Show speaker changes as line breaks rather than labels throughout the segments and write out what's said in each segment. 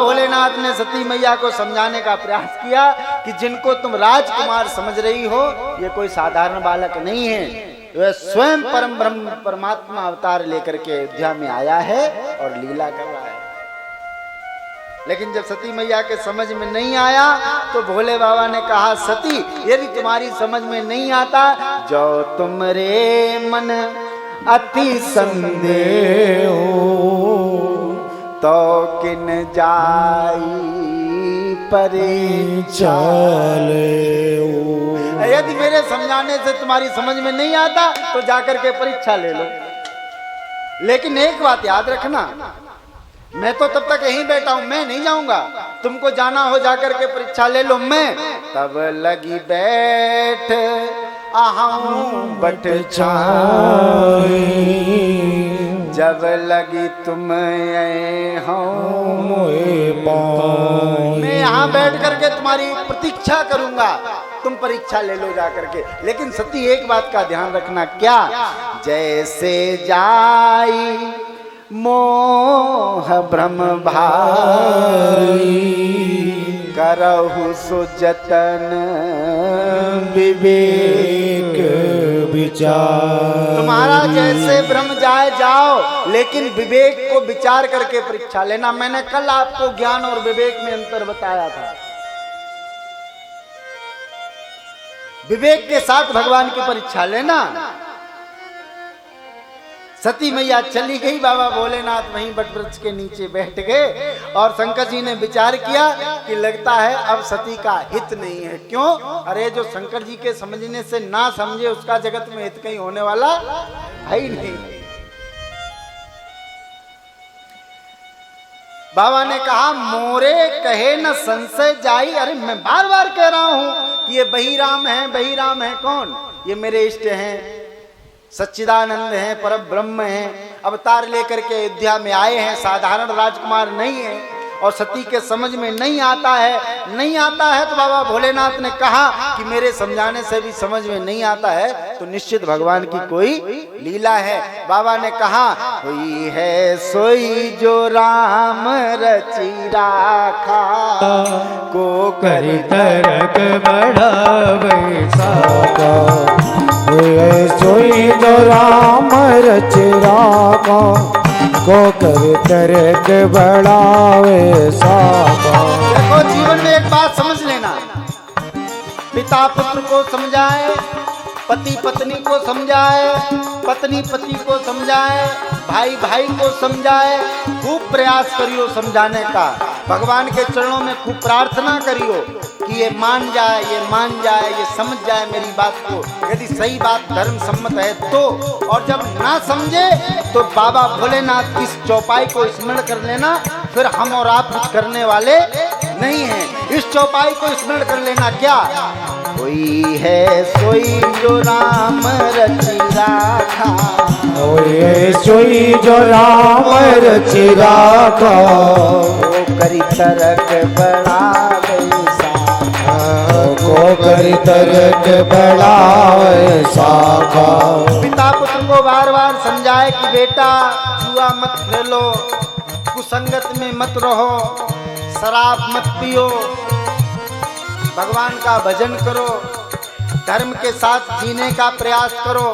भोलेनाथ ने सती मैया को समझाने का प्रयास किया कि जिनको तुम राजकुमार समझ रही हो ये कोई साधारण बालक नहीं है, वह स्वयं परम ब्रह्म परमात्मा अवतार लेकर के अयोध्या में आया है और लीला कर रहा है। लेकिन जब सती मैया के समझ में नहीं आया तो भोले बाबा ने कहा, सती यदि तुम्हारी समझ में नहीं आता, जो तुमरे मन अति संदेह तो किन जाई परे चले। यदि मेरे समझाने से तुम्हारी समझ में नहीं आता तो जाकर के परीक्षा ले लो। लेकिन एक बात याद रखना, मैं तो तब तक यहीं बैठा हूं, मैं नहीं जाऊंगा। तुमको जाना हो जाकर के परीक्षा ले लो। मैं तब लगी बैठ आहाऊं बट छाई, जब लगी तुम मैं यहाँ बैठ करके तुम्हारी प्रतीक्षा करूंगा, तुम परीक्षा ले लो जाकर के। लेकिन सती एक बात का ध्यान रखना, क्या? जैसे जाई मोह भ्रम भारी, करहु सो जतन विवेक विचार। तुम्हारा जैसे भ्रम जाए जाओ, लेकिन विवेक को विचार करके परीक्षा लेना। मैंने कल आपको ज्ञान और विवेक में अंतर बताया था। विवेक के साथ भगवान की परीक्षा लेना। सती मैया चली गई, बाबा भोलेनाथ वहीं वटवृक्ष के नीचे बैठ गए और शंकर जी ने विचार किया कि लगता है अब सती का हित नहीं है। क्यों? अरे जो शंकर जी के समझने से ना समझे उसका जगत में हित कहीं होने वाला है ही नहीं। बाबा ने कहा, मोरे कहे न संशय जाई। अरे मैं बार बार कह रहा हूं कि ये बहिराम है। बहिराम है कौन? ये मेरे इष्ट हैं, सच्चिदानंद हैं, परम ब्रह्म हैं, अवतार लेकर के अयोध्या में आए हैं, साधारण राजकुमार नहीं है। और सती के समझ में नहीं आता है। नहीं आता है तो बाबा भोलेनाथ ने कहा कि मेरे समझाने से भी समझ में नहीं आता है तो निश्चित भगवान की कोई लीला है। बाबा ने कहा, हुई है सोई जो राम रची राखा, को करी तरक बढ़ावे साका।
सोई जो राम रच राखा, को कर तरक बढ़ावे साका।
देखो जीवन में एक बात समझ लेना, पिता पुत्र को समझाए, पति पत्नी को समझाए, पत्नी पति को समझाए, भाई भाई को समझाए। खूब प्रयास करियो समझाने का। भगवान के चरणों में खूब प्रार्थना करियो कि ये मान जाए, ये मान जाए, ये समझ जाए मेरी बात को। यदि सही बात धर्म सम्मत है तो। और जब ना समझे तो बाबा भोलेनाथ की चौपाई को स्मरण कर लेना, फिर हम और आप कुछ करने वाले नहीं हैं। इस चौपाई को स्मरण कर लेना। क्या? कोई है सोई जो राम रची राखा,
सोई जो राम रची राखा,
वो करी तरक बढ़ावे साका,
को करी तरक बढ़ावे साका।
पिता पुत्र को बार बार समझाए कि बेटा जुआ मत खेलो, कुसंगत में मत रहो, शराब मत पियो, भगवान का भजन करो, धर्म के साथ जीने का प्रयास करो।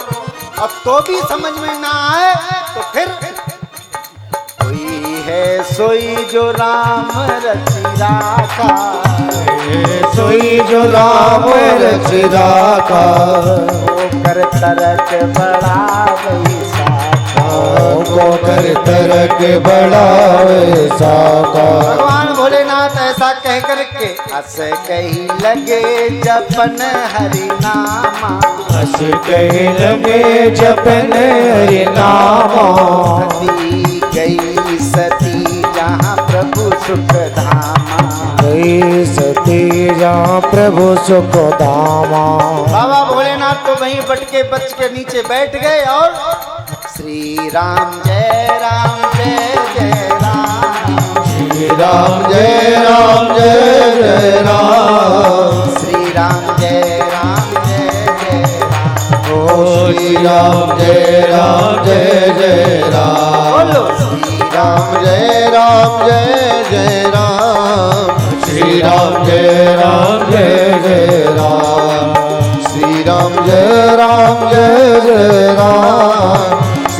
अब तो भी समझ में ना आए तो फिर कोई है सोई जो राम रची राखा,
सोई जो राम रची राखा,
वो कर तरक बढ़ावे साका,
को कर तरक बढ़ावे साका।
भगवान भोलेनाथ ऐसा कह करके अस कही लगे जपन हरि नामा,
अस कही लगे जपन हरि नामा।
सती गई सती जहाँ प्रभु सुख धामा,
गई सती जहाँ प्रभु सुख धामा।
बाबा भोलेनाथ तो वहीं बटके बच के नीचे बैठ गए और श्री राम जय राम जय जय राम,
श्री राम जय राम जय जय राम,
श्री राम जय राम जय जय राम,
ओ श्री राम जय राम जय जय राम,
बोलो
श्री राम जय जय राम।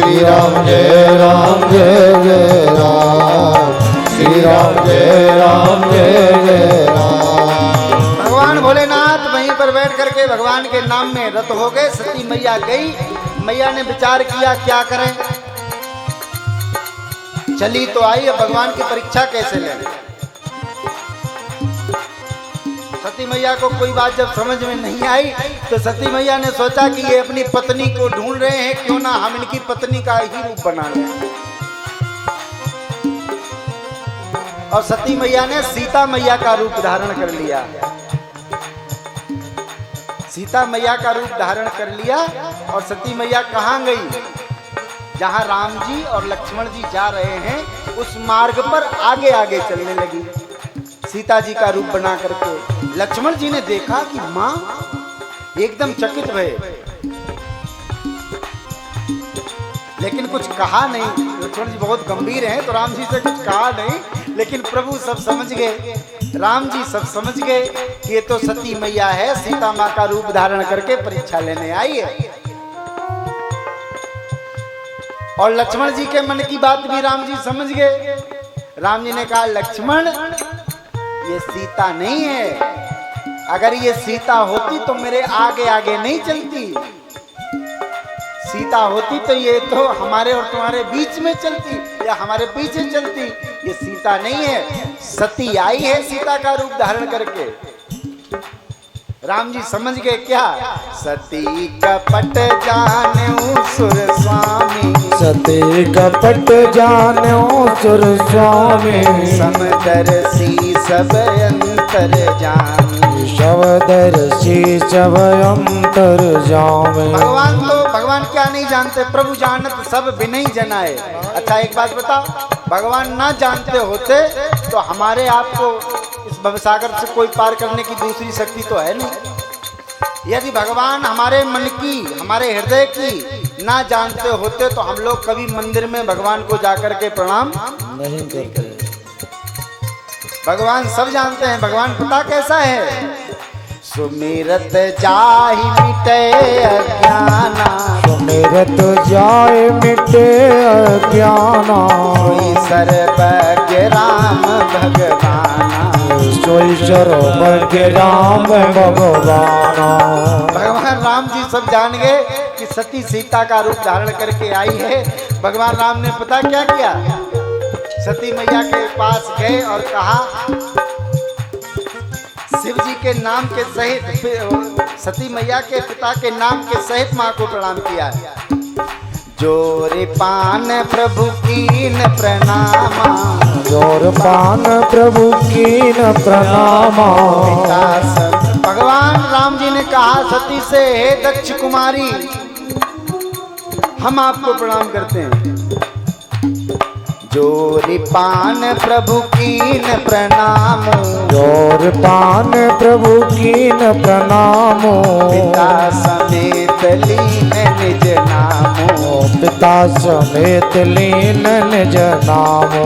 श्री राम जय राम जय जय राम श्री राम जय राम जय जय राम।
भगवान भोलेनाथ वहीं पर बैठ करके भगवान के नाम में रत हो गए। सती मैया गई। मैया ने विचार किया क्या करें, चली तो आई, अब भगवान की परीक्षा कैसे लें। सती मैया को कोई बात जब समझ में नहीं आई तो सती मैया ने सोचा कि ये अपनी पत्नी को ढूंढ रहे हैं, क्यों ना हम इनकी पत्नी का ही रूप बना लें। और सती मैया ने सीता मैया का रूप धारण कर लिया। सीता मैया का रूप धारण कर लिया और सती मैया कहाँ गई? जहाँ राम जी और लक्ष्मण जी जा रहे हैं उस मार्ग पर आगे आगे चलने लगी सीता जी का रूप बना करके। लक्ष्मण जी ने देखा कि माँ, एकदम चकित भये, लेकिन कुछ कहा नहीं। लक्ष्मण जी बहुत गंभीर हैं तो राम जी से कुछ कहा नहीं, लेकिन प्रभु सब समझ गए, राम जी सब समझ गए कि ये तो सती मैया है, सीता माँ का रूप धारण करके परीक्षा लेने आई है। और लक्ष्मण जी के मन की बात भी राम जी समझ गए। राम जी ने कहा, लक्ष्मण ये सीता नहीं है, अगर ये सीता होती तो मेरे आगे आगे नहीं चलती, सीता होती तो ये तो हमारे और तुम्हारे बीच में चलती या हमारे पीछे चलती। ये सीता नहीं है, सती आई है सीता का रूप धारण करके। राम जी समझ गए क्या? सती कपट जाने सुर स्वामी,
सती कपट जानो सुर स्वामी,
समदर्शी सब अंतर जामी,
शवदर्शी सब अंतर जामे।
भगवान क्या नहीं जानते, प्रभु जानत सब बिनई जनाए। अच्छा एक बात बताओ, भगवान ना जानते होते तो हमारे आपको इस भवसागर से कोई पार करने की दूसरी शक्ति तो है नहीं। यदि भगवान हमारे मन की, हमारे हृदय की ना जानते होते तो हम लोग कभी मंदिर में भगवान को जाकर के प्रणाम
नहीं करते।
भगवान सब जानते हैं। भगवान पता कैसा है? सुमिरत जाहि मिटे अज्ञाना,
सुमिरत जाय मिटे अज्ञाना,
सोई सर्वज्ञ राम भगवाना,
सोई सर्वज्ञ राम भगवाना।
भगवान राम जी सब जान गए कि सती सीता का रूप धारण करके आई है। भगवान राम ने पता क्या किया? सती मैया के पास गए और कहा, शिव जी के नाम के सहित, सती मैया के पिता के नाम के सहित माँ को प्रणाम किया। जोर पान प्रभु कीन प्रणामा,
जोर पान प्रभु कीन प्रणामा।
भगवान राम जी ने कहा सती से, हे दक्ष कुमारी, हम आपको प्रणाम करते हैं। जोर पान प्रभु कीन प्रणाम,
जोर पान प्रभु कीन प्रणामो।
पिता समेत लीन निज नामो,
पिता समेत लीन निज नामो।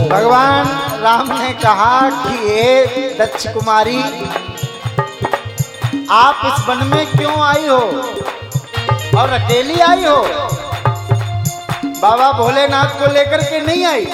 भगवान राम ने कहा कि हे दक्ष कुमारी, आप इस वन में क्यों आई हो और अकेली आई हो? बाबा भोलेनाथ को लेकर के नहीं आई।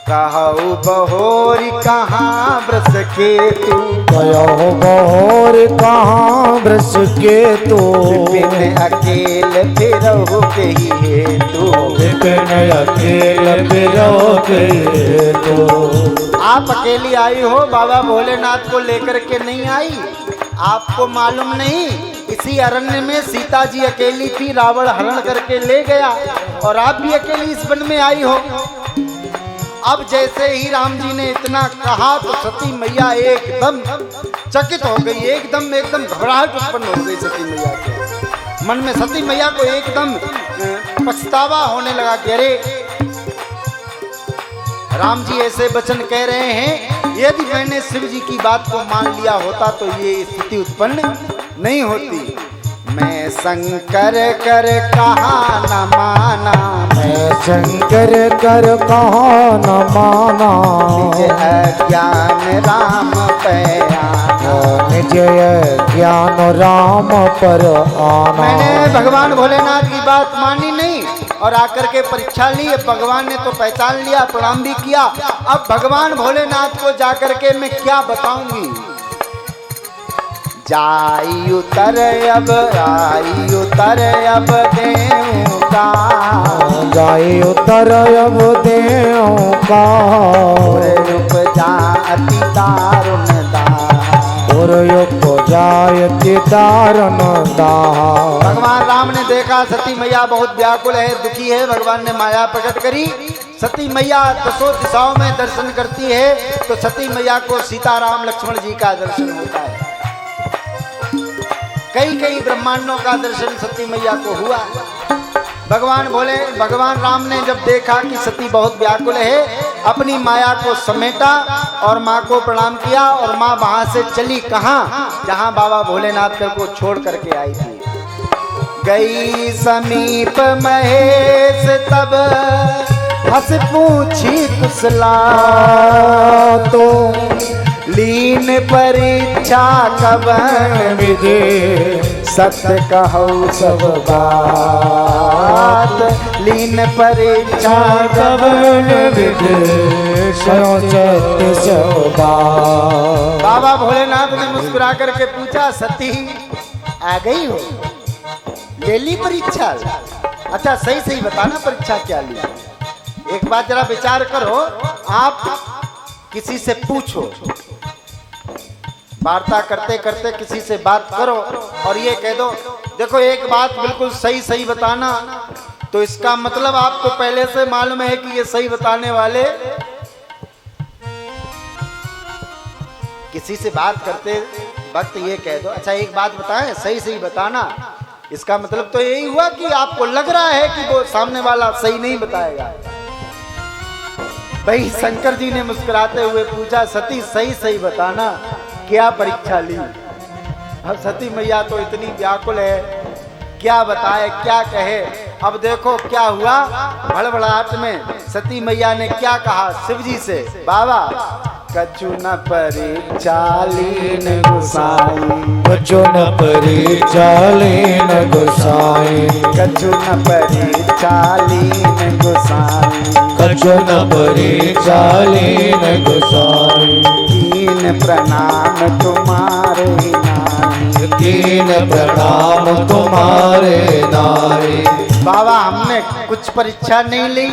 कहु बहोरी कहाँ वृष के तू,
कहो बहोर कहाँ वृष के तू,
बिन अकेल फिरहु के हेतु,
बिन अकेल फिरहु के हेतु।
आप अकेली आई हो, बाबा भोलेनाथ को लेकर के नहीं आई। आपको मालूम नहीं, इसी अरण्य में सीता जी अकेली थी, रावण हरण करके ले गया और आप भी अकेली इस वन में आई हो। अब जैसे ही राम जी ने इतना कहा तो सती मैया एकदम चकित हो गई, एकदम घबराहट उत्पन्न हो गई सती मैया के मन में। सती मैया को एकदम पछतावा होने लगा कि अरे राम जी ऐसे वचन कह रहे हैं, यदि मैंने शिव जी की बात को मान लिया होता तो ये स्थिति उत्पन्न नहीं होती। मैं शंकर कर कहा न माना,
मैं शंकर कर कहा न माना,
निज अज्ञान राम पे आना,
निज ज्ञान राम पर आना।
मैंने भगवान भोलेनाथ की बात मानी नहीं, और आकर के परीक्षा ली। भगवान ने तो पहचान लिया, प्रणाम भी किया। अब भगवान भोलेनाथ को जाकर के मैं क्या बताऊंगी। जाई उतर अब आई उतर अब देऊं का,
जाई उतर अब देऊं का,
रूप जा अति दारुण दाह,
और युग जायति दारुण दाह।
भगवान राम ने देखा सती मैया बहुत व्याकुल है, दुखी है। भगवान ने माया प्रकट करी। सती मैया दसों दिशाओं में दर्शन करती है, तो सती मैया को सीताराम लक्ष्मण जी का दर्शन होता है। कई कई ब्रह्मांडों का दर्शन सती मैया को हुआ। भगवान राम ने जब देखा कि सती बहुत व्याकुल है, अपनी माया को समेटा और माँ को प्रणाम किया। और माँ वहां से चली कहाँ, जहाँ बाबा भोलेनाथ को छोड़ करके आई थी। गई समीप महेश तब हंस पूछी कुशला,
तो
लीन परीक्षा कवन
विधि
सत्य कहूँ सब बात, लीन परीक्षा
कवन विधि सत्य सब बात।
बाबा भोलेनाथ ने मुस्कुरा करके पूछा, सती आ गई हो, ले ली परीक्षा? अच्छा सही सही बताना परीक्षा क्या ली। एक बात जरा विचार करो, आप किसी से पूछो, वार्ता करते करते किसी से बात करो और ये कह दो देखो एक बात बिल्कुल सही सही बताना, तो इसका मतलब आपको पहले से मालूम है कि ये सही बताने वाले। किसी से बात करते वक्त ये कह दो अच्छा एक बात बताएं, सही सही बताना, इसका मतलब तो यही हुआ कि आपको लग रहा है कि वो सामने वाला सही नहीं बताएगा। भाई शंकर जी ने मुस्कुराते हुए पूछा, सती सही सही बताना, क्या परीक्षा ली? अब सती मैया तो इतनी व्याकुल है, क्या बताए क्या कहे। अब देखो क्या हुआ, भड़बड़ाहट में सती मैया ने क्या कहा शिव जी से, बाबा कछु न परीक्षा लीन गुसाई,
कछु न परीक्षा लीन गुसाई,
कछु न परीक्षा लीन गुसाई,
कछु न परीक्षा लीन गुसाई।
कीन प्रणाम तुम्हारे नारी,
कीन प्रणाम तुम्हारे नारी।
बाबा हमने कुछ परीक्षा नहीं ली,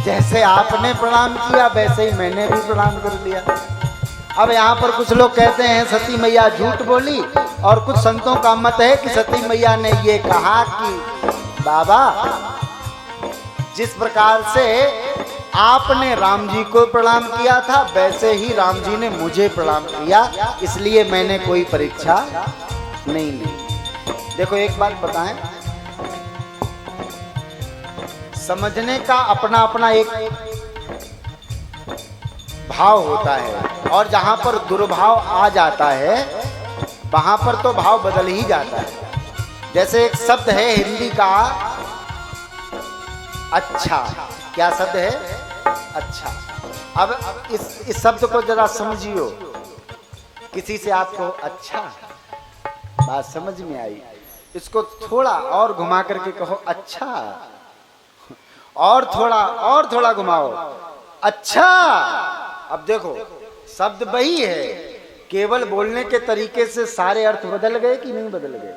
जैसे आपने प्रणाम किया वैसे ही मैंने भी प्रणाम कर दिया। अब यहाँ पर कुछ लोग कहते हैं सती मैया झूठ बोली, और कुछ संतों का मत है कि सती मैया ने ये कहा कि बाबा जिस प्रकार से आपने राम जी को प्रणाम किया था वैसे ही राम जी ने मुझे प्रणाम किया, इसलिए मैंने कोई परीक्षा नहीं ली। देखो एक बात बताएं, समझने का अपना अपना एक भाव होता है, और जहां पर दुर्भाव आ जाता है वहां पर तो भाव बदल ही जाता है। जैसे एक शब्द है हिंदी का अच्छा, क्या शब्द है अच्छा। अब इस शब्द को जरा समझियो, किसी से आपको अच्छा बात समझ में आई, इसको थोड़ा और घुमा करके कहो अच्छा, और थोड़ा घुमाओ अच्छा। अब देखो शब्द वही है, केवल बोलने के तरीके से सारे अर्थ बदल गए कि नहीं बदल गए।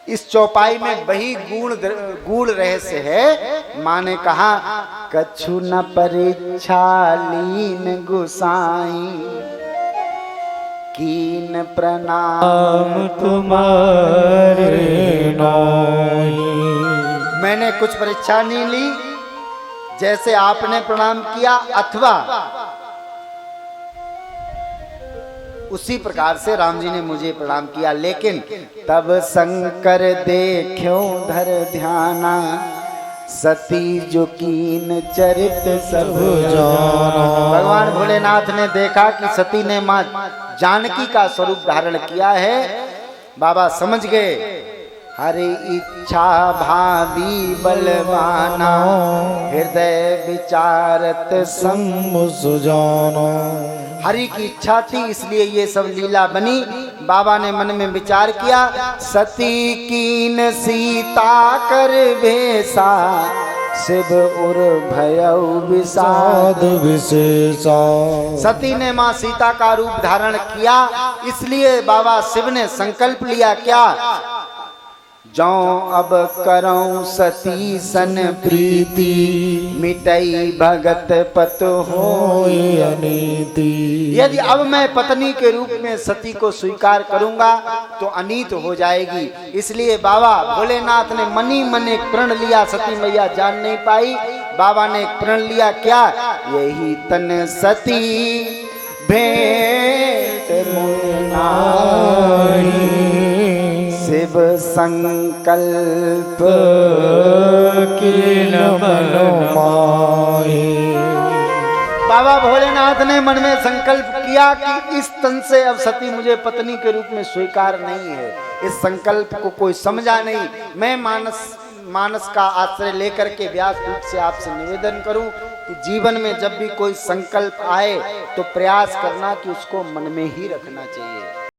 इस चौपाई में वही गूढ़ रहस्य है। माँ ने कहा कछु न परीक्षा लीन गुसाई, कीन प्रणाम
तुम्हारे नाई।
मैंने कुछ परीक्षा नहीं ली, जैसे आपने प्रणाम किया अथवा उसी प्रकार से राम जी ने मुझे प्रणाम किया। लेकिन तब शंकर देखो धर ध्याना, सती जो कीन चरित सब जाना। भगवान भोलेनाथ ने देखा कि सती ने मां जानकी का स्वरूप धारण किया है। बाबा समझ गए, हरि इच्छा भावी बलवाना, हृदय विचारत
सम सुजाना।
हरि की इच्छा थी इसलिए ये सब लीला बनी, बाबा ने मन में विचार किया, सती कीन सीता कर भेसा, शिव उर भयउ विषाद
विशेषा।
सती ने माँ सीता का रूप धारण किया, इसलिए बाबा शिव ने संकल्प लिया क्या, जौ अब करऊं सती सन प्रीति, मिटई भगत पत होय अनीति। यदि अब मैं पत्नी के रूप में सती को स्वीकार करूंगा तो अनीत हो जाएगी। इसलिए बाबा भोलेनाथ ने मनी मन एक प्रण लिया, सती मैया जान नहीं पाई। बाबा ने एक प्रण लिया क्या, यही तन सती भेंट मुनाई, शिव संकल्प कीन मन माही। बाबा भोलेनाथ ने मन में संकल्प किया कि इस तन से अब सती मुझे पत्नी के रूप में स्वीकार नहीं है। इस संकल्प को कोई समझा नहीं। मैं मानस का आश्रय लेकर के व्यासपीठ से आपसे निवेदन करूं कि जीवन में जब भी कोई संकल्प आए तो प्रयास करना कि उसको मन में ही रखना चाहिए।